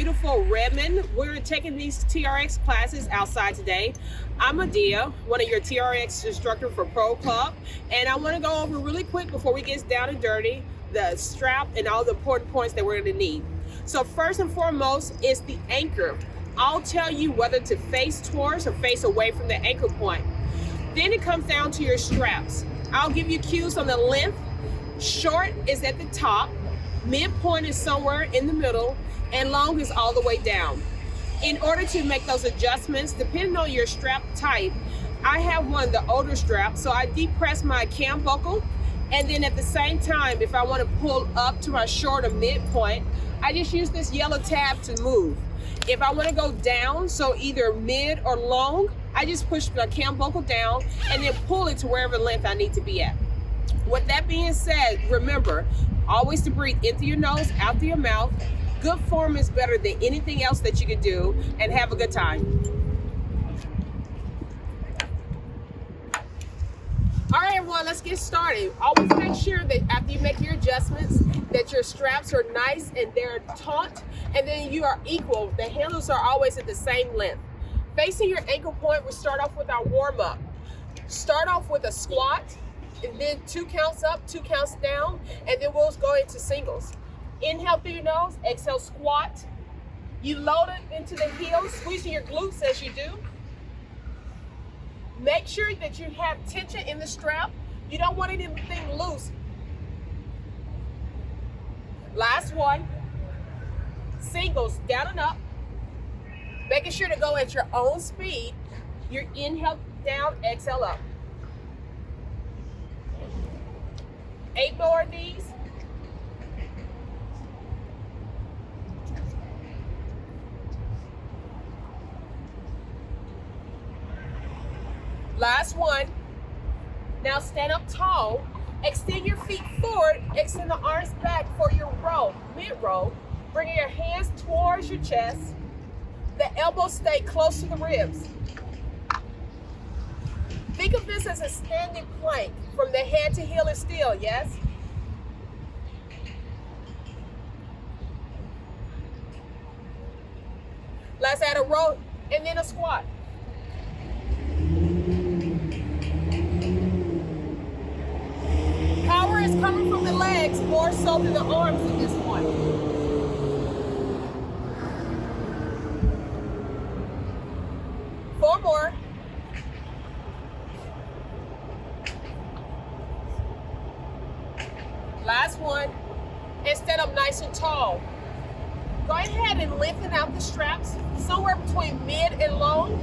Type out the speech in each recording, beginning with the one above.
beautiful Redmond. We're taking these TRX classes outside today. I'm Adia, one of your TRX instructor for Pro Club, and I want to go over really quick before we get down and dirty the strap and all the important points that we're going to need. So first and foremost is the anchor. I'll tell you whether to face towards or face away from the anchor point. Then it comes down to your straps. I'll give you cues on the length. Short is at the top, midpoint is somewhere in the middle, and long is all the way down. In order to make those adjustments, depending on your strap type, I have one of the older straps, so I depress my cam buckle, and then at the same time, if I want to pull up to my short or midpoint, I just use this yellow tab to move. If I want to go down, so either mid or long, I just push my cam buckle down and then pull it to wherever length I need to be at. With that being said, remember, always to breathe in through your nose, out through your mouth. Good form is better than anything else that you could do, and have a good time. All right, everyone, let's get started. Always make sure that after you make your adjustments, that your straps are nice and they're taut, and then you are equal. The handles are always at the same length. Facing your ankle point, we start off with our warm up. Start off with a squat, and then 2 counts up, 2 counts down, and then we'll go into singles. Inhale through your nose, exhale, squat. You load it into the heels, squeezing your glutes as you do. Make sure that you have tension in the strap. You don't want anything loose. Last one, singles, down and up. Making sure to go at your own speed. Your inhale down, exhale up. 8 more of these. Last one. Now stand up tall. Extend your feet forward. Extend the arms back for your row, mid-row. Bringing your hands towards your chest. The elbows stay close to the ribs. Think of this as a standing plank. From the head to heel is still, yes? Let's add a row and then a squat. Power is coming from the legs more so than the arms at this point. Four more. Last one, and stand up nice and tall. Go ahead and lengthen out the straps somewhere between mid and long.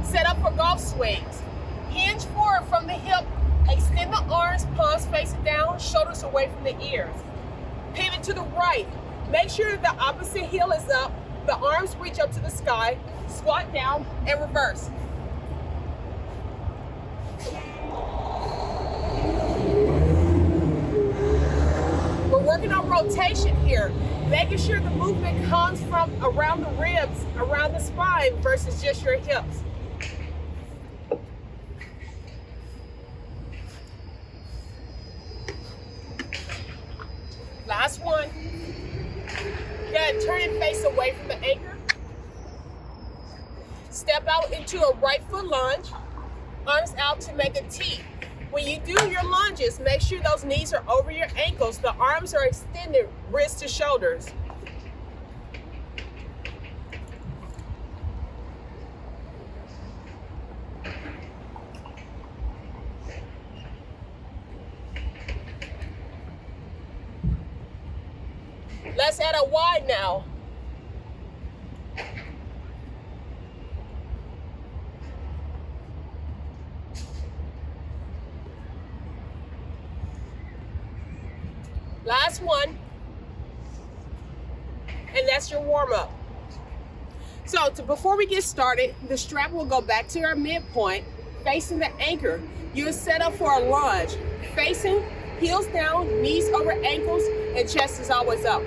Set up for golf swings. Hinge forward from the hip. Extend the arms, palms facing down, shoulders away from the ears. Pivot to the right. Make sure the opposite heel is up. The arms reach up to the sky. Squat down and reverse. Working on rotation here, making sure the movement comes from around the ribs, around the spine versus just your hips. Last one. Good. Turn and face away from the anchor. Step out into a right foot lunge. Arms out to make a T. When you do your lunges, make sure those knees are over your ankles. The arms are extended, wrists to shoulders. Let's add a wide now. Last one, and that's your warm up. So before we get started, the strap will go back to our midpoint, facing the anchor. You're set up for a lunge, facing, heels down, knees over ankles, and chest is always up.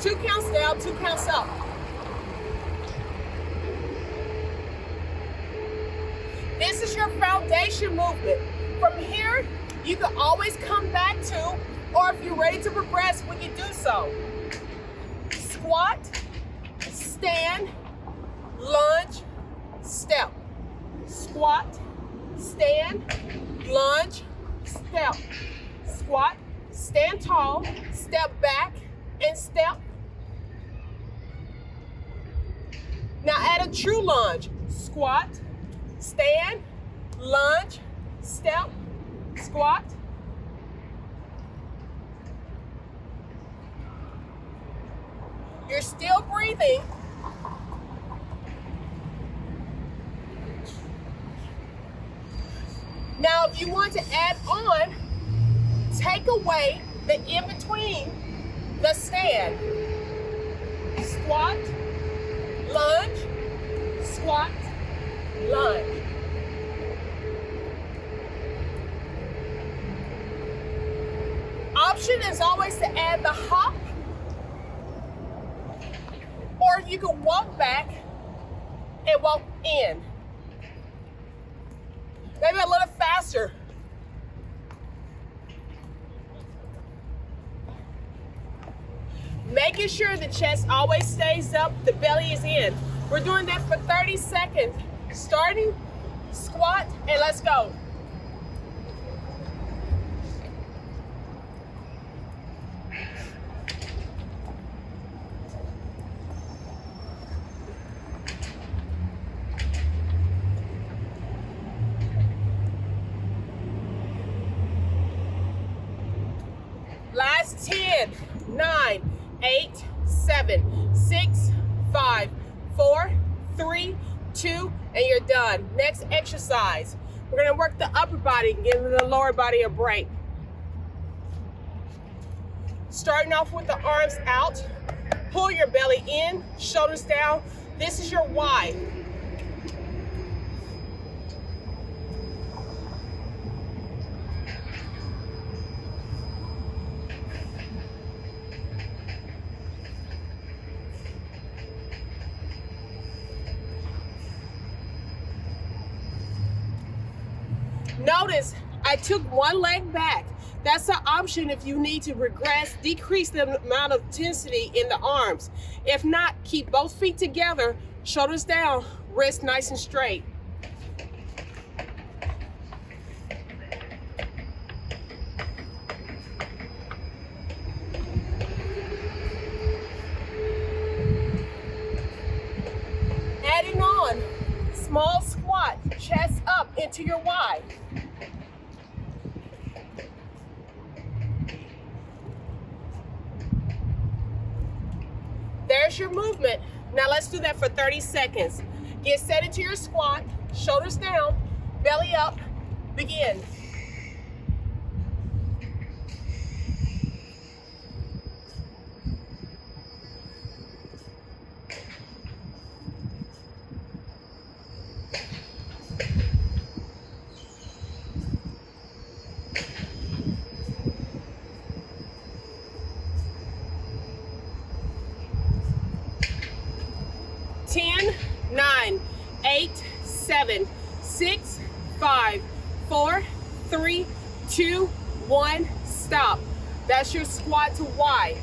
Two counts down, 2 counts up. foundation movement. From here, you can always come back to, or if you're ready to progress, we can do so. Squat, stand, lunge, step. Squat, stand, lunge, step. Squat, stand tall, step back, and step. Now add a true lunge. Squat, stand, lunge, step, squat. You're still breathing. Now, if you want to add on, take away the in-between, the stand. Squat, lunge, squat, lunge. Option is always to add the hop, or you can walk back and walk in. Maybe a little faster. Making sure the chest always stays up, the belly is in. We're doing that for 30 seconds. Starting, squat, and let's go. Last 10, 9, 8, 7, 6, 5, 4, 3, 2, and you're done. Next exercise. We're gonna work the upper body and give the lower body a break. Starting off with the arms out, pull your belly in, shoulders down. This is your Y. Notice I took one leg back. That's an option if you need to regress, decrease the amount of intensity in the arms. If not, keep both feet together, shoulders down, wrist nice and straight. Adding on, small squat, chest up into your Y. There's your movement. Now let's do that for 30 seconds. Get set into your squat, shoulders down, belly up, begin. Ten, 9, 8, 7, 6, 5, 4, 3, 2, 1, stop. That's your squat to Y.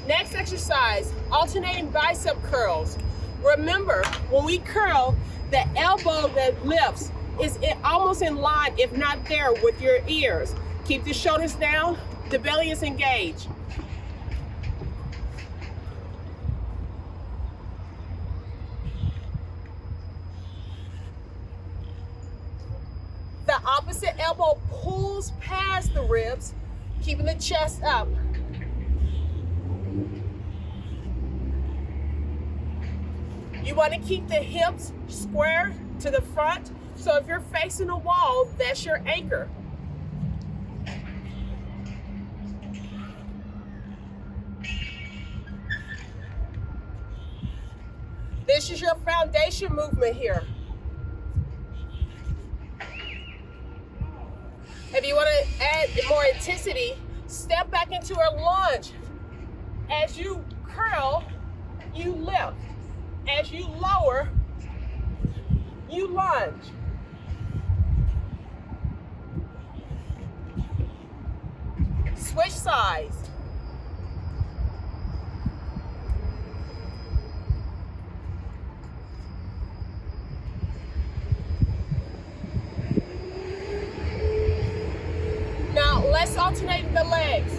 Next exercise, alternating bicep curls. Remember, when we curl, the elbow that lifts is almost in line, if not there, with your ears. Keep the shoulders down, the belly is engaged. The opposite elbow pulls past the ribs, keeping the chest up. You want to keep the hips square to the front, so if you're facing a wall, that's your anchor. This is your foundation movement here. If you want to add more intensity, step back into a lunge. As you curl, you lift. As you lower, you lunge. Switch sides. Now let's alternate the legs.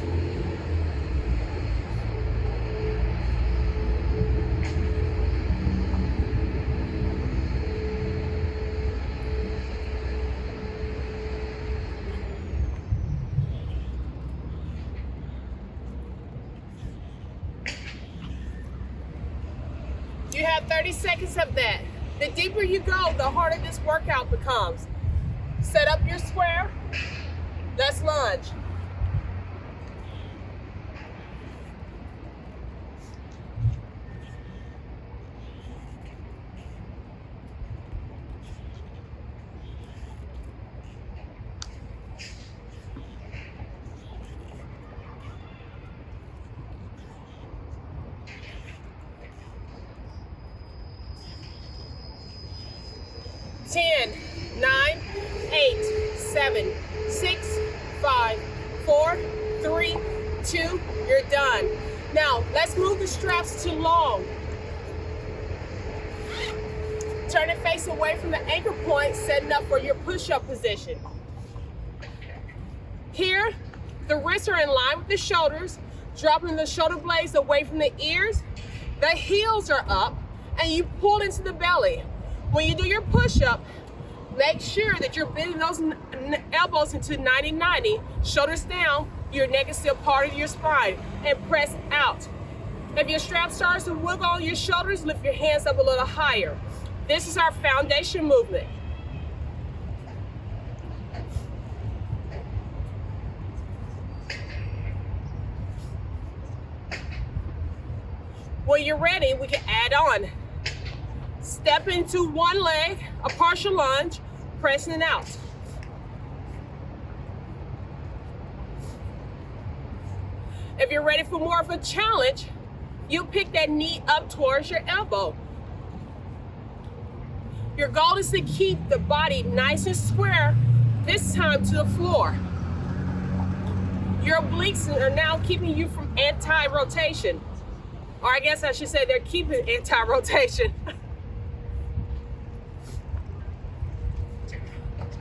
You have 30 seconds of that. The deeper you go, the harder this workout becomes. Set up your square. Let's lunge. Ten, 9, 8, 7, 6, 5, 4, 3, 2, you're done. Now, let's move the straps to long. Turn it face away from the anchor point, setting up for your push-up position. Here, the wrists are in line with the shoulders, dropping the shoulder blades away from the ears. The heels are up, and you pull into the belly. When you do your push-up, make sure that you're bending those elbows into 90-90, shoulders down, your neck is still part of your spine, and press out. If your strap starts to wiggle on your shoulders, lift your hands up a little higher. This is our foundation movement. When you're ready, we can add on. Step into one leg, a partial lunge, pressing it out. If you're ready for more of a challenge, you'll pick that knee up towards your elbow. Your goal is to keep the body nice and square, this time to the floor. Your obliques are now keeping you from anti-rotation. Or I guess I should say they're keeping anti-rotation.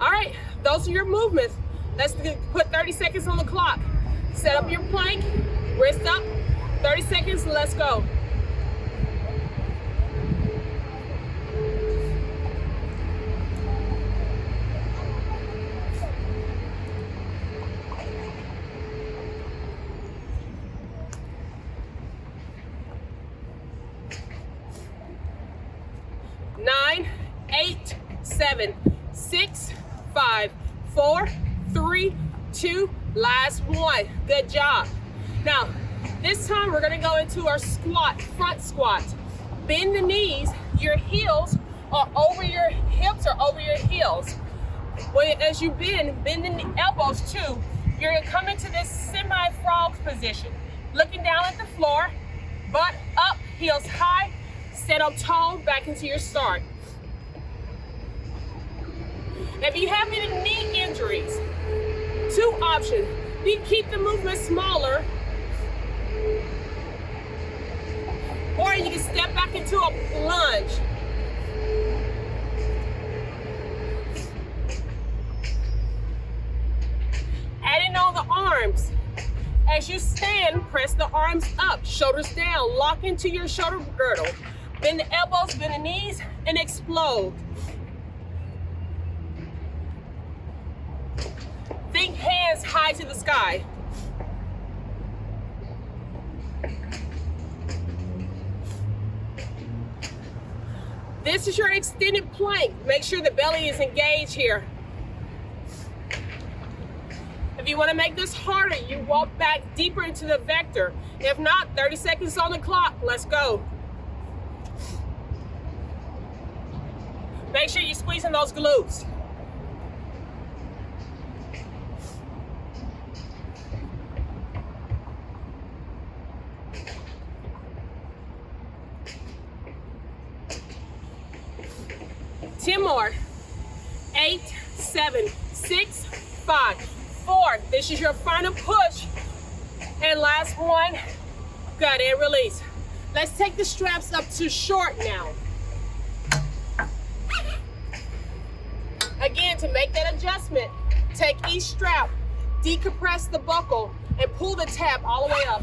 All right, those are your movements. Let's put 30 seconds on the clock. Set up your plank, wrist up, 30 seconds, let's go. Nine, 8, 7, 6, 5, 4, 3, 2, last one. Good job. Now, this time we're gonna go into our squat, front squat. Bend the knees, your heels are over your hips or over your heels. As you bend the elbows too. You're gonna come into this semi-frog position. Looking down at the floor, butt up, heels high, set up tall, back into your start. If you have any knee injuries, two options. You can keep the movement smaller, or you can step back into a lunge. Adding on the arms. As you stand, press the arms up, shoulders down, lock into your shoulder girdle. Bend the elbows, bend the knees, and explode. Think hands high to the sky. This is your extended plank. Make sure the belly is engaged here. If you want to make this harder, you walk back deeper into the vector. If not, 30 seconds on the clock. Let's go. Make sure you're squeezing those glutes. Ten more. 8, 7, 6, 5, 4. This is your final push. And last one. Good, and release. Let's take the straps up to short now. Again, to make that adjustment, take each strap, decompress the buckle, and pull the tab all the way up.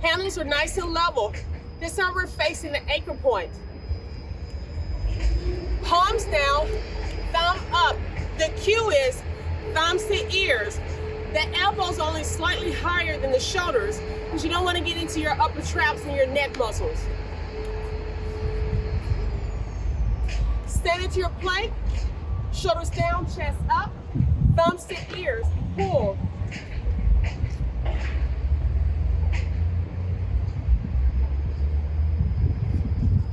Handles are nice and level. This time we're facing the anchor point. Palms down, thumb up. The cue is thumbs to ears. The elbows only slightly higher than the shoulders because you don't want to get into your upper traps and your neck muscles. Stand into your plank, shoulders down, chest up, thumbs to ears, pull.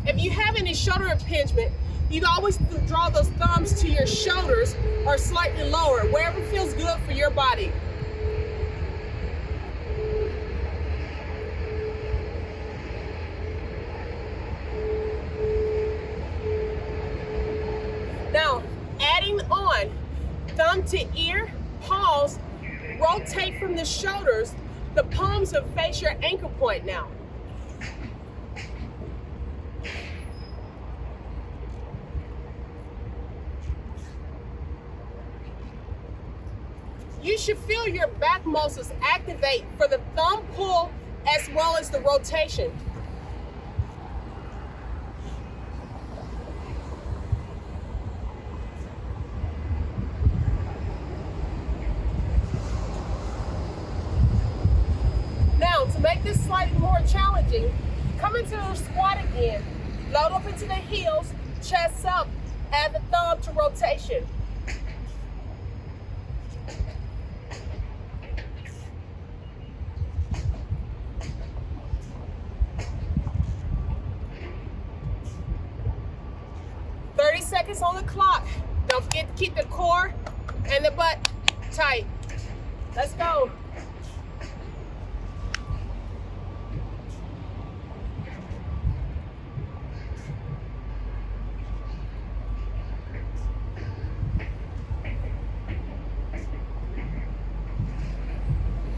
If you have any shoulder impingement, you can always draw those thumbs to your shoulders or slightly lower, wherever feels good for your body. Now, adding on thumb to ear, pause, rotate from the shoulders, the palms will face your anchor point now. You should feel your back muscles activate for the thumb pull as well as the rotation. Now, to make this slightly more challenging, come into the squat again. Load up into the heels, chest up, add the thumb to rotation. Seconds on the clock. Don't forget to keep the core and the butt tight. Let's go.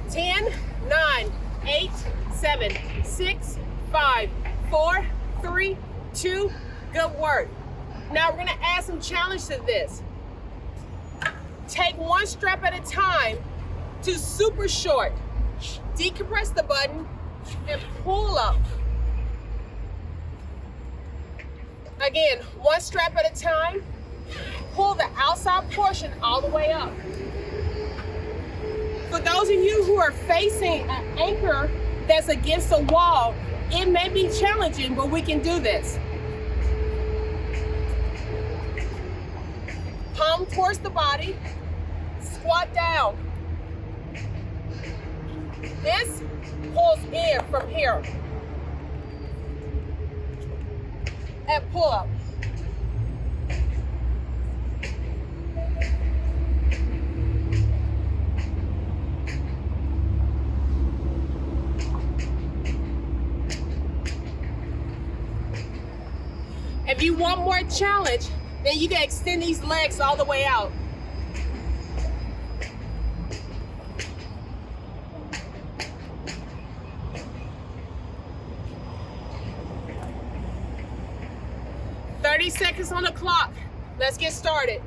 Ten, 9, 8, 7, 6, 5, 4, 3, 2, good work. Now we're gonna add some challenge to this. Take one strap at a time to super short. Decompress the button and pull up. Again, one strap at a time. Pull the outside portion all the way up. For those of you who are facing an anchor that's against a wall, it may be challenging, but we can do this. Palm towards the body, squat down. This pulls in from here. And pull up. If you want more challenge, then you can extend these legs all the way out. "30 seconds on the clock. Let's get started.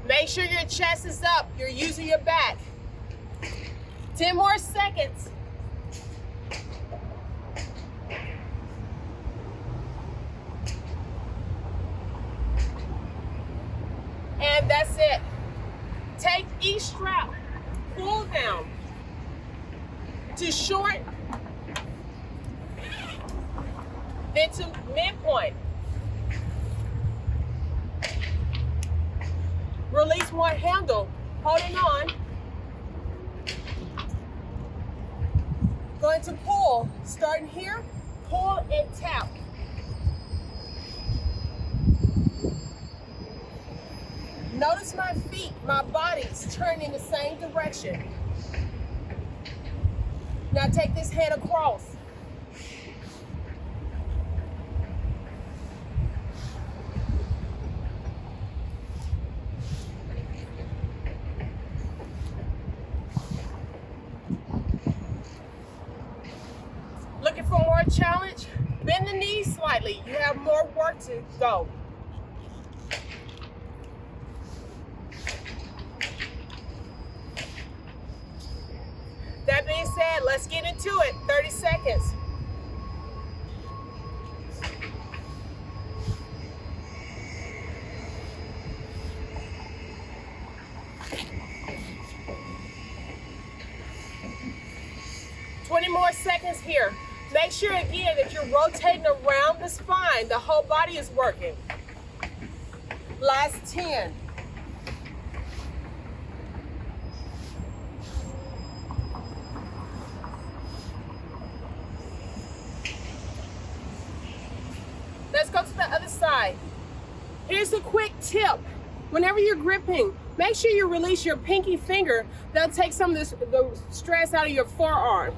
Make sure your chest is up. You're using your back. 10 more seconds. And that's it. Take each strap, pull down to short, then to midpoint. Release one handle, holding on. Going to pull, starting here, pull and tap. Notice my feet, my body's turning in the same direction. Now take this hand across. Looking for more challenge? Bend the knees slightly. You have more work to go. That being said, let's get into it. 30 seconds. More seconds here. Make sure again that you're rotating around the spine. The whole body is working. Last 10. Let's go to the other side. Here's a quick tip. Whenever you're gripping, make sure you release your pinky finger. That'll take some of the stress out of your forearm.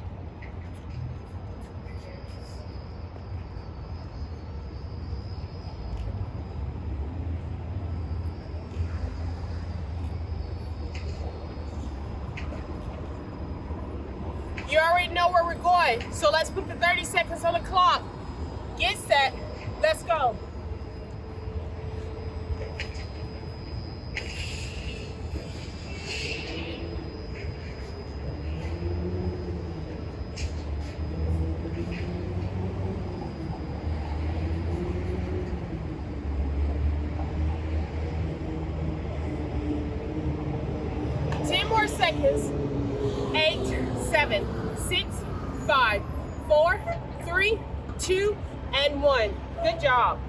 You already know where we're going, so let's put the 30 seconds on the clock. Get set, let's go. Seconds. 8, 7, 6, 5, 4, 3, 2, and 1. Good job.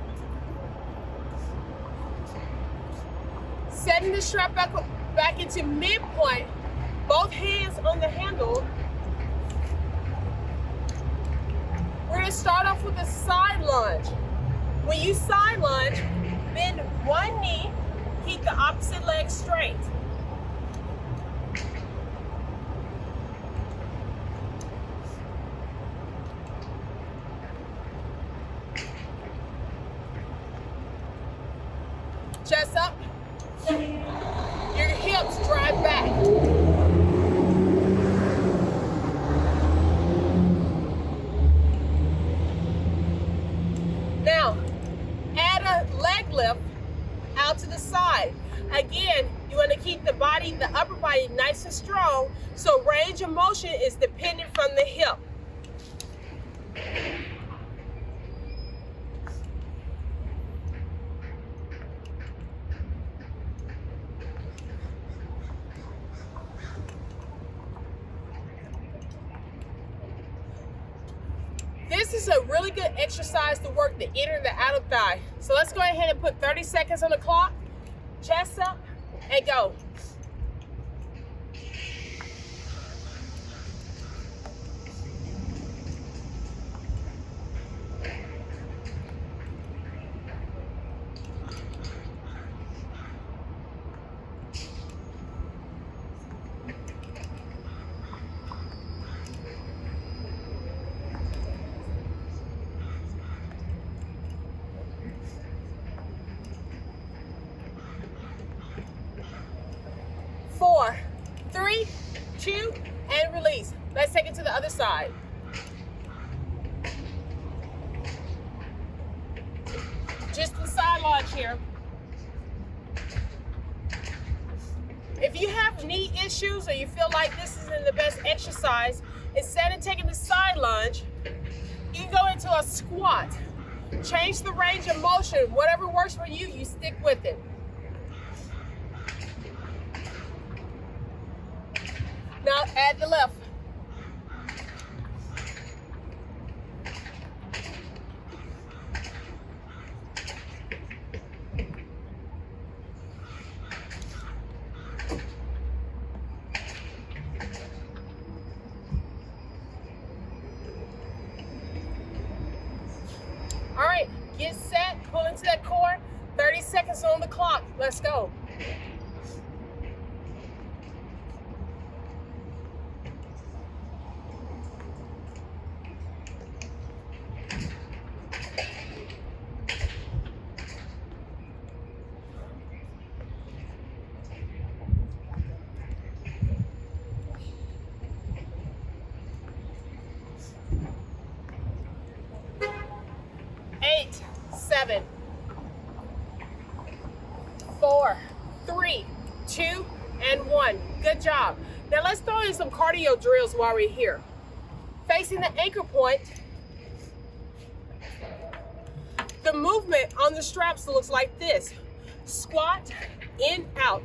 Setting the strap back into midpoint. Both hands on the handle. We're going to start off with a side lunge. When you side lunge, bend one knee, keep the opposite leg straight. Chest up. Your hips drive back. Now, add a leg lift out to the side. Again, you want to keep the upper body nice and strong, so range of motion is dependent from the hip. This is a really good exercise to work the inner and the outer thigh. So let's go ahead and put 30 seconds on the clock. Chest up and go. Four, 3, 2, and release. Let's take it to the other side. Just the side lunge here. If you have knee issues or you feel like this isn't the best exercise, instead of taking the side lunge, you can go into a squat. Change the range of motion. Whatever works for you, you stick with it. Now add the lift. All right, get set, pull into that core. 30 seconds on the clock. Let's go. Eight, 7, 4, 3, 2, and 1. Good job. Now let's throw in some cardio drills while we're here. Facing the anchor point, the movement on the straps looks like this. Squat, in, out.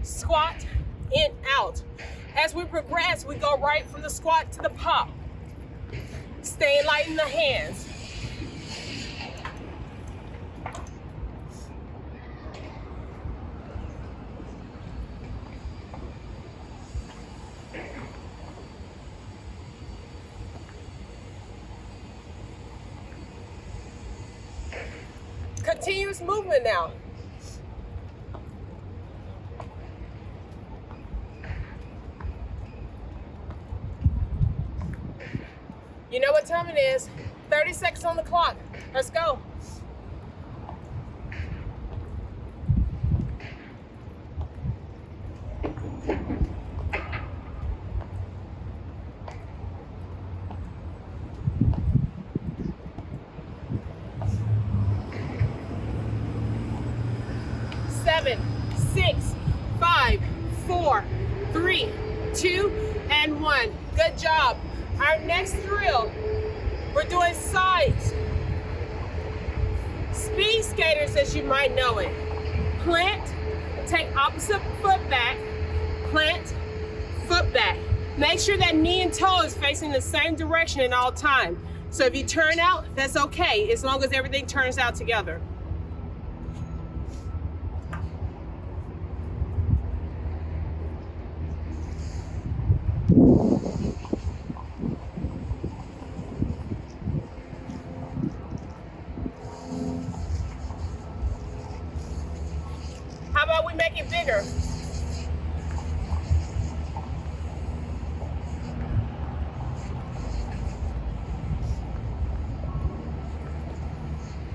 Squat, in, out. As we progress, we go right from the squat to the pop. Stay light in the hands. Continuous movement now. You know what time it is. 30 seconds on the clock. Let's go. Seven, 6, 5, 4, 3, 2, and 1. Good job. Our next drill, we're doing sides. Speed skaters, as you might know it. Plant, take opposite foot back, plant, foot back. Make sure that knee and toe is facing the same direction at all time. So if you turn out, that's okay, as long as everything turns out together. How about we make it bigger?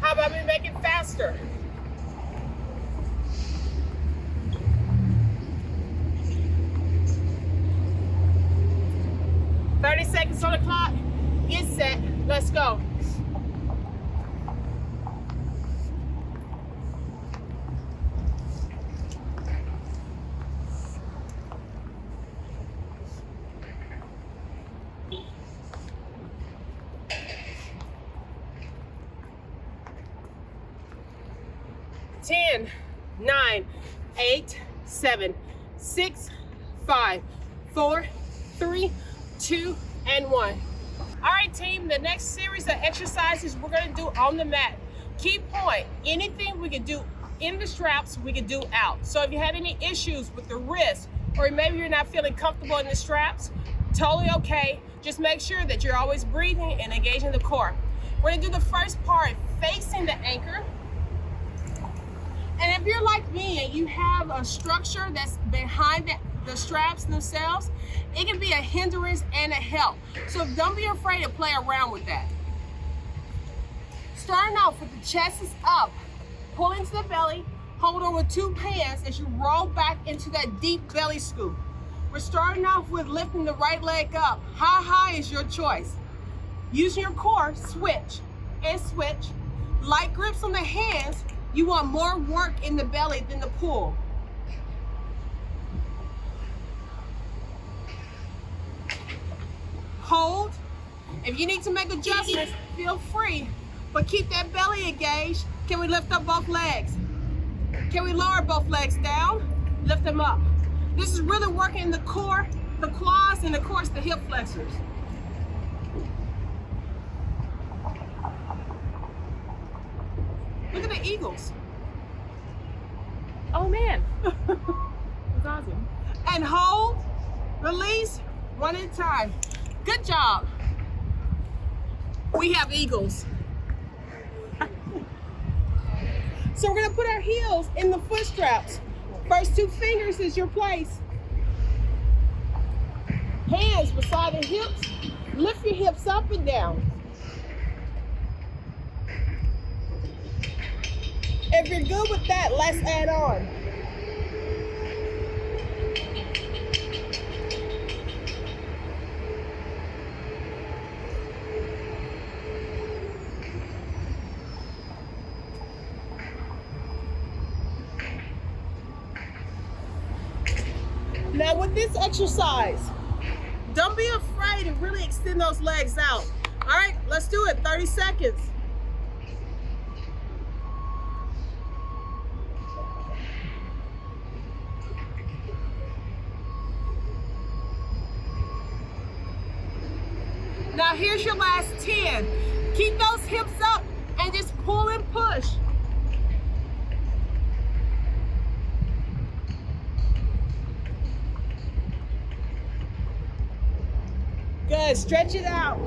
How about we make it faster? "30 seconds on the clock. Get set. Let's go." Ten, 9, 8, 7, 6, 5, 4, 3, 2, and 1. All right, team, the next series of exercises we're gonna do on the mat. Key point, anything we can do in the straps, we can do out. So if you have any issues with the wrist, or maybe you're not feeling comfortable in the straps, totally okay. Just make sure that you're always breathing and engaging the core. We're gonna do the first part facing the anchor. And if you're like me and you have a structure that's behind the straps themselves, it can be a hindrance and a help. So don't be afraid to play around with that. Starting off with the chest is up, pull into the belly, hold on with two hands as you roll back into that deep belly scoop. We're starting off with lifting the right leg up. How high is your choice? Using your core, switch and switch. Light grips on the hands. You want more work in the belly than the pull. Hold. If you need to make adjustments, feel free, but keep that belly engaged. Can we lift up both legs? Can we lower both legs down? Lift them up. This is really working the core, the quads, and of course the hip flexors. Look at the eagles. Oh man. That's awesome. And hold, release, one at a time. Good job. We have eagles. So we're gonna put our heels in the foot straps. First 2 fingers is your place. Hands beside the hips. Lift your hips up and down. If you're good with that, let's add on. Now with this exercise, don't be afraid to really extend those legs out. All right, let's do it, 30 seconds. Now here's your last 10. Keep those hips up and just pull and push. Good, stretch it out.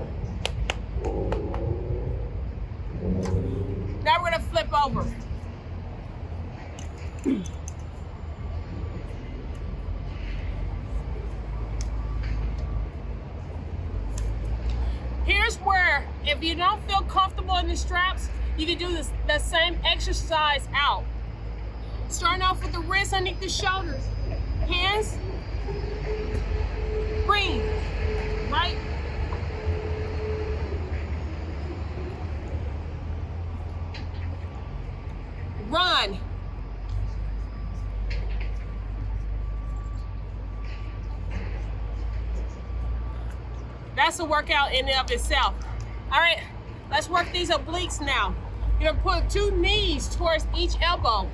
Now we're gonna flip over. Here's where, if you don't feel comfortable in the straps, you can do the same exercise out. Starting off with the wrists underneath the shoulders. Hands, breathe, right? Run. That's a workout in and of itself. All right, let's work these obliques now. You're gonna put 2 knees towards each elbow.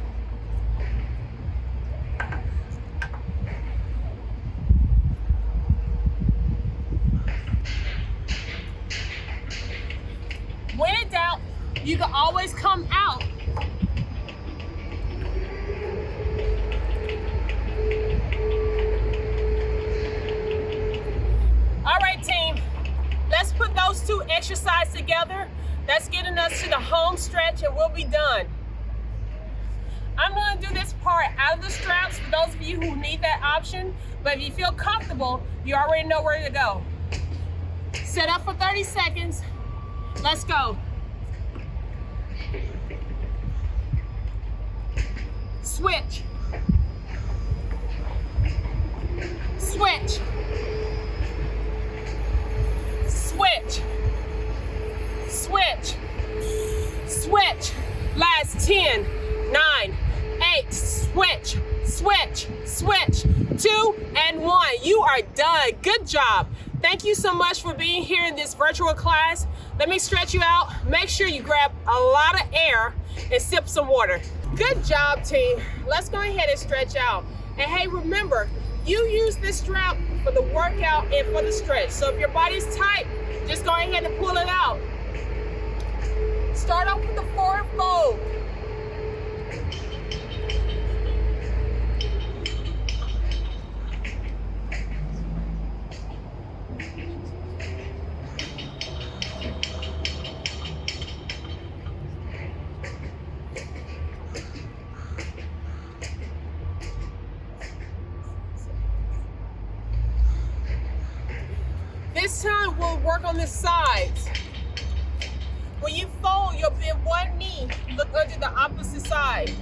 When in doubt, you can always come out. All right, team, let's put those 2 exercises together. That's getting us to the home stretch and we'll be done. I'm gonna do this part out of the straps for those of you who need that option, but if you feel comfortable, you already know where to go. Set up for 30 seconds. Let's go. Switch. Switch. Switch. Switch. Switch. Last 10, 9, 8, switch, switch, switch, 2 and 1. You are done. Good job. Thank you so much for being here in this virtual class. Let me stretch you out. Make sure you grab a lot of air and sip some water. Good job, team. Let's go ahead and stretch out. And hey, remember, you use this strap for the workout and for the stretch. So if your body's tight, just go ahead and pull it out. Start off with the forward fold. This time we'll work on the sides. When you fold, you'll bend one knee, look under the opposite side.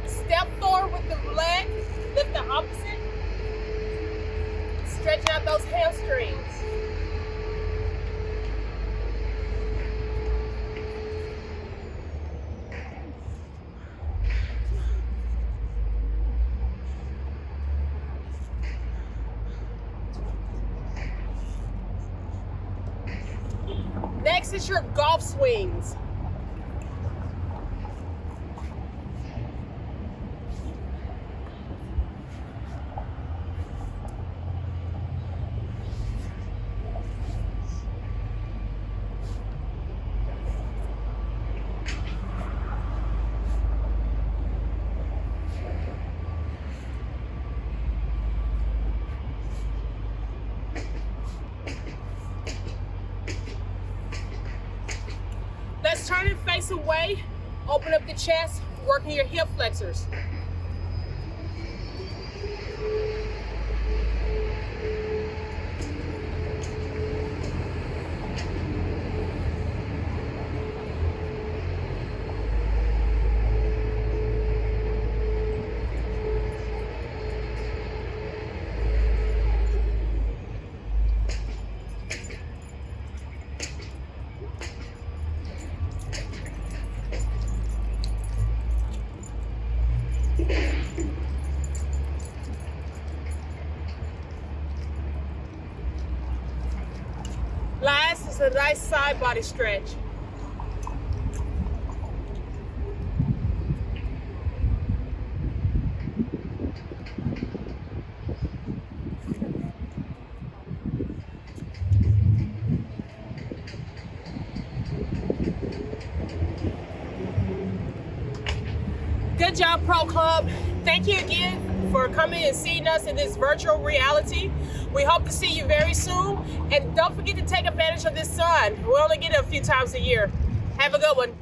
Step forward with the leg, lift the opposite. Stretch out those hamstrings. Next is your golf swings. away. Open up the chest, working your hip flexors. Last is a nice side body stretch. Good job, Pro Club. Thank you again for coming and seeing us in this virtual reality. We hope to see you very soon. And don't forget to take advantage of this sun. We only get it a few times a year. Have a good one.